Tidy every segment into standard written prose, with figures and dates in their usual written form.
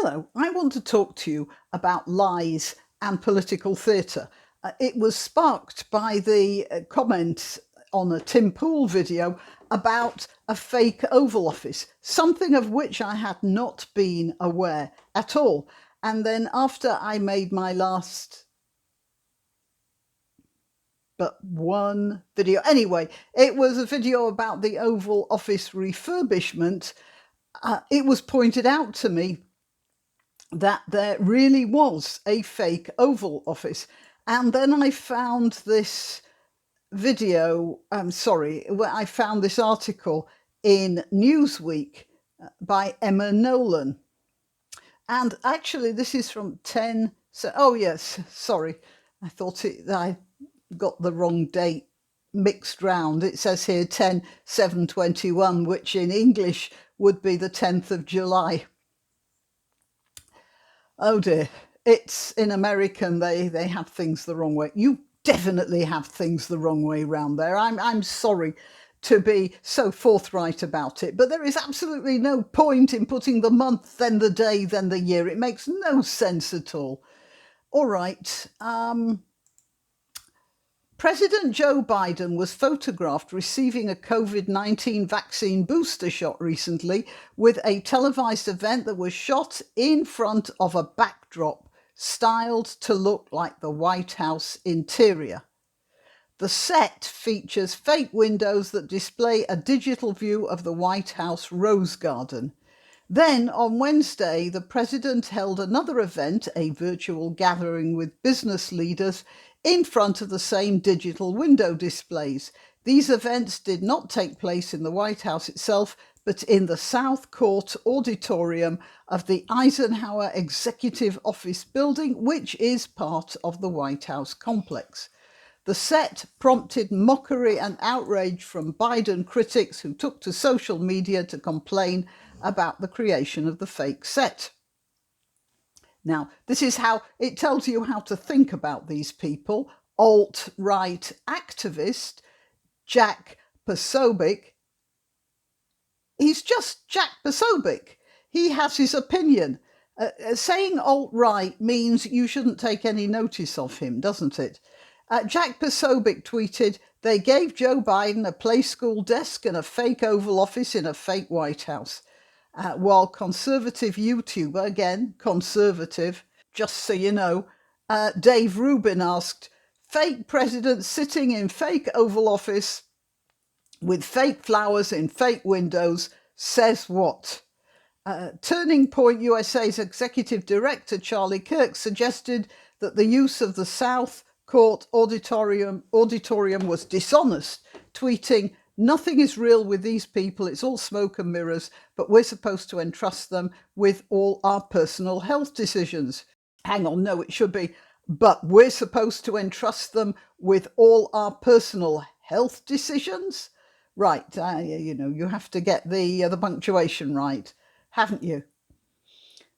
Hello, I want to talk to you about lies and political theatre. It was sparked by the comment on a Tim Pool video about a fake Oval Office, something of which I had not been aware at all. And then after I made my last one video, anyway, it was a video about the Oval Office refurbishment. It was pointed out to me that there really was a fake Oval Office. And then I found this video, I found this article in Newsweek by Emma Nolan. And actually, this is from 10. Oh, yes, sorry. I got the wrong date mixed round. It says here 10/7/21, which in English would be the 10th of July. Oh dear, it's in American, they have things the wrong way. You definitely have things the wrong way round there. I'm sorry to be so forthright about it, but there is absolutely no point in putting the month, then the day, then the year. It makes no sense at all. All right. President Joe Biden was photographed receiving a COVID-19 vaccine booster shot recently with a televised event that was shot in front of a backdrop styled to look like the White House interior. The set features fake windows that display a digital view of the White House Rose Garden. Then, on Wednesday, the president held another event, a virtual gathering with business leaders, in front of the same digital window displays. These events did not take place in the White House itself, but in the South Court Auditorium of the Eisenhower Executive Office building, which is part of the White House complex. The set prompted mockery and outrage from Biden critics who took to social media to complain about the creation of the fake set. Now, this is how it tells you how to think about these people. Alt-right activist Jack Posobiec. He's just Jack Posobiec. He has his opinion. Saying alt-right means you shouldn't take any notice of him, doesn't it? Jack Posobiec tweeted, "They gave Joe Biden a play school desk and a fake Oval Office in a fake White House." While conservative YouTuber, again, conservative, just so you know, Dave Rubin asked, "Fake president sitting in fake Oval Office with fake flowers in fake windows says what?" Turning Point USA's executive director, Charlie Kirk, suggested that the use of the South Court Auditorium was dishonest, tweeting, "Nothing is real with these people. It's all smoke and mirrors, but we're supposed to entrust them with all our personal health decisions." Hang on, no, it should be, "But we're supposed to entrust them with all our personal health decisions?" Right, you have to get the punctuation right, haven't you?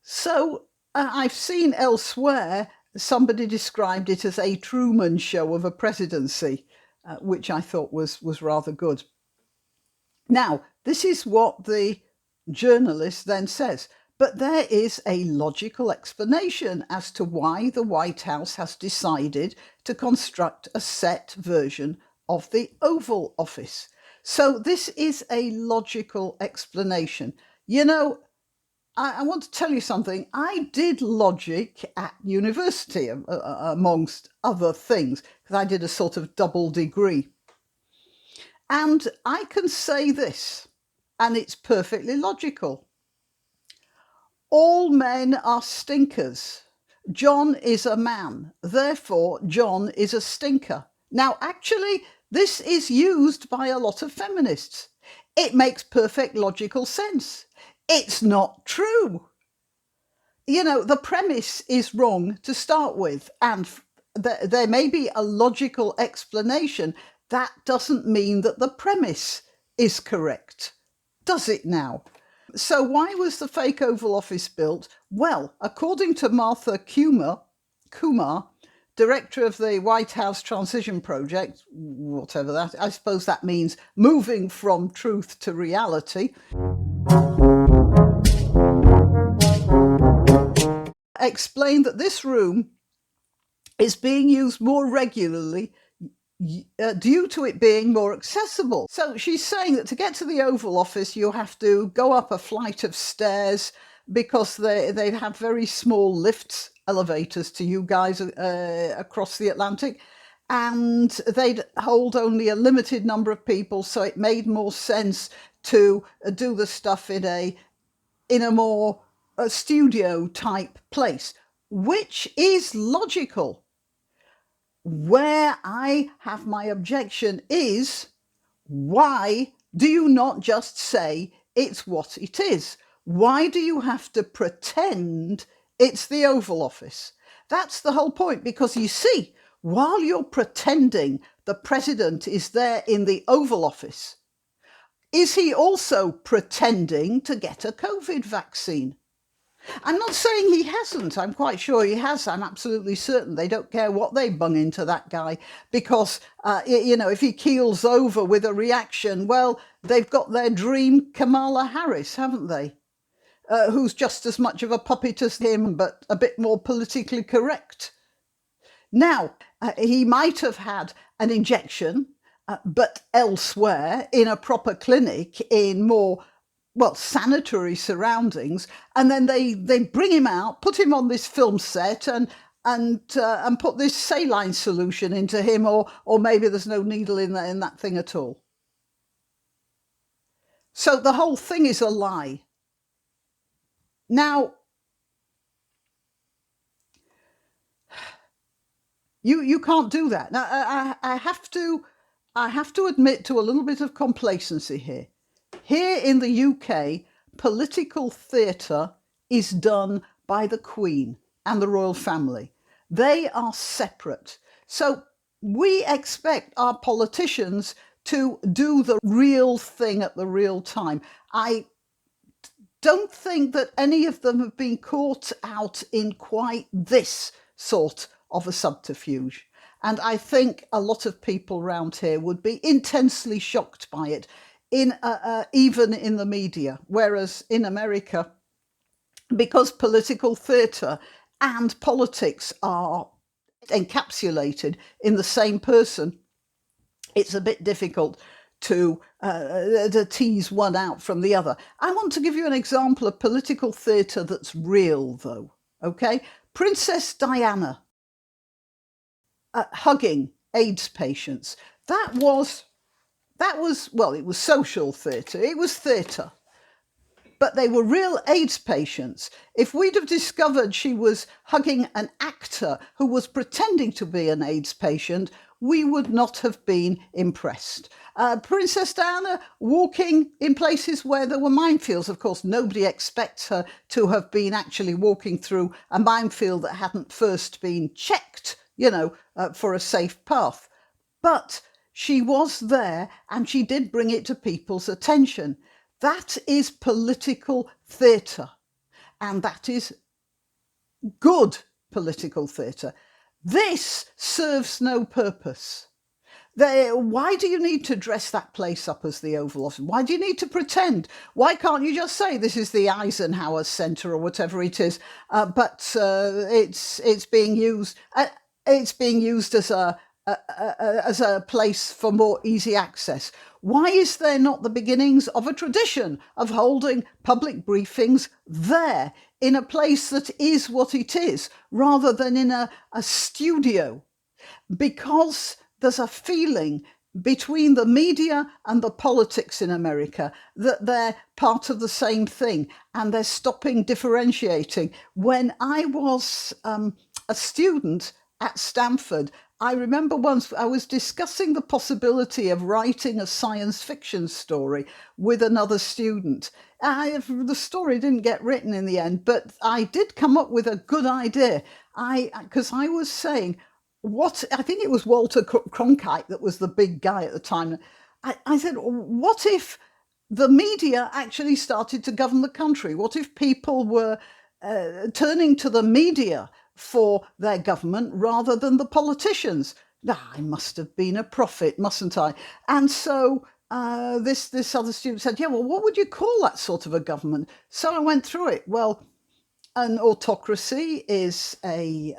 So I've seen elsewhere somebody described it as a Truman Show of a presidency. Which I thought was rather good. Now, this is what the journalist then says, but there is a logical explanation as to why the White House has decided to construct a set version of the Oval Office. So this is a logical explanation. You know, I want to tell you something. I did logic at university, amongst other things, because I did a sort of double degree. And I can say this, and it's perfectly logical. All men are stinkers. John is a man, therefore John is a stinker. Now, actually, this is used by a lot of feminists. It makes perfect logical sense. It's not true. You know, the premise is wrong to start with, and there may be a logical explanation. That doesn't mean that the premise is correct, does it now? So why was the fake Oval Office built? Well, according to Martha Kumar, director of the White House Transition Project, whatever that, I suppose that means moving from truth to reality. explained that this room is being used more regularly due to it being more accessible. So she's saying that to get to the Oval Office, you have to go up a flight of stairs because they have very small lifts, elevators to you guys across the Atlantic, and they'd hold only a limited number of people. So it made more sense to do the stuff in a more studio type place, which is logical. Where I have my objection is, why do you not just say it's what it is? Why do you have to pretend it's the Oval Office? That's the whole point, because you see, while you're pretending the president is there in the Oval Office, is he also pretending to get a COVID vaccine? I'm not saying he hasn't. I'm quite sure he has. I'm absolutely certain. They don't care what they bung into that guy because, if he keels over with a reaction, well, they've got their dream Kamala Harris, haven't they? Who's just as much of a puppet as him, but a bit more politically correct. Now, he might have had an injection, but elsewhere in a proper clinic in more sanitary surroundings, and then they bring him out, put him on this film set, and put this saline solution into him, or maybe there's no needle in that thing at all. So the whole thing is a lie. Now, you can't do that. Now, I have to admit to a little bit of complacency here. Here in the UK, political theatre is done by the Queen and the royal family. They are separate. So we expect our politicians to do the real thing at the real time. I don't think that any of them have been caught out in quite this sort of a subterfuge. And I think a lot of people around here would be intensely shocked by it, even in the media. Whereas in America, because political theatre and politics are encapsulated in the same person, it's a bit difficult to tease one out from the other. I want to give you an example of political theatre that's real, though. Okay, Princess Diana hugging AIDS patients. That was it was social theatre. It was theatre. But they were real AIDS patients. If we'd have discovered she was hugging an actor who was pretending to be an AIDS patient, we would not have been impressed. Princess Diana walking in places where there were minefields. Of course, nobody expects her to have been actually walking through a minefield that hadn't first been checked, for a safe path. But she was there and she did bring it to people's attention. That is political theatre, and that is good political theatre. This serves no purpose. Why do you need to dress that place up as the Oval Office? Why do you need to pretend? Why can't you just say this is the Eisenhower Centre or whatever it is? But it's being used. It's being used as a place for more easy access. Why is there not the beginnings of a tradition of holding public briefings there, in a place that is what it is, rather than in a studio? Because there's a feeling between the media and the politics in America that they're part of the same thing, and they're stopping differentiating. When I was a student at Stanford, I remember once I was discussing the possibility of writing a science fiction story with another student. The story didn't get written in the end, but I did come up with a good idea. Because I was saying, I think it was Walter Cronkite that was the big guy at the time. I said, what if the media actually started to govern the country? What if people were turning to the media for their government rather than the politicians? I must have been a prophet, mustn't I? And so this other student said, yeah, well, what would you call that sort of a government? So I went through it. Well, An autocracy is a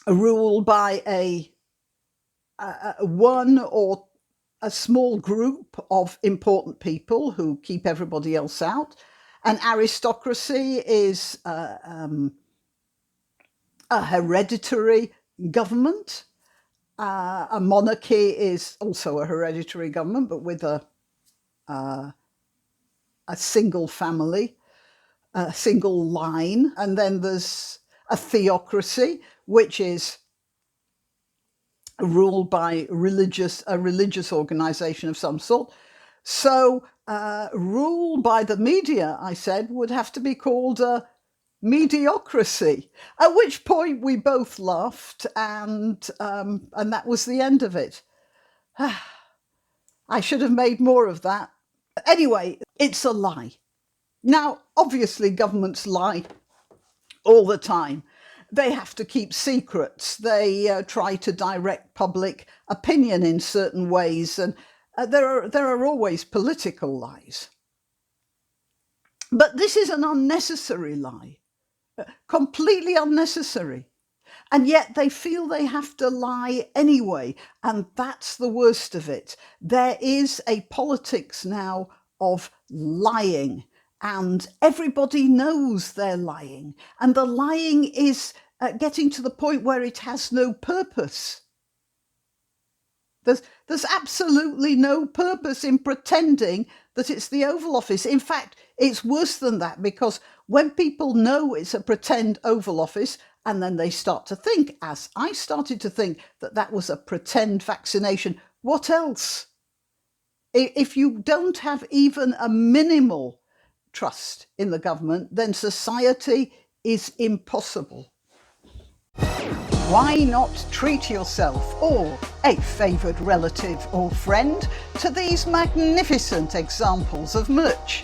rule by a one or a small group of important people who keep everybody else out. An aristocracy is a hereditary government. A monarchy is also a hereditary government, but with a single family, a single line. And then there's a theocracy, which is ruled by a religious organization of some sort. So rule by the media, I said, would have to be called a mediocracy, at which point we both laughed, and that was the end of it. I should have made more of that. Anyway, it's a lie. Now, obviously, governments lie all the time. They have to keep secrets. They try to direct public opinion in certain ways, and there are always political lies. But this is an unnecessary lie, completely unnecessary. And yet they feel they have to lie anyway, and that's the worst of it. There is a politics now of lying, and everybody knows they're lying, and the lying is getting to the point where it has no purpose. There's absolutely no purpose in pretending that it's the Oval Office. In fact, it's worse than that, because when people know it's a pretend Oval Office, and then they start to think, as I started to think, that that was a pretend vaccination, what else? If you don't have even a minimal trust in the government, then society is impossible. Why not treat yourself or a favoured relative or friend to these magnificent examples of merch?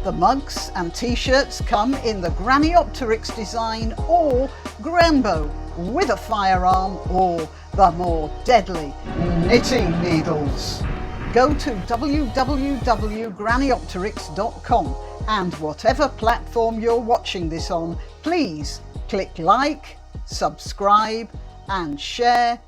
The mugs and t-shirts come in the Graniopteryx design or Granbo with a firearm or the more deadly knitting needles. Go to www.graniopteryx.com, and whatever platform you're watching this on, please click like, subscribe and share.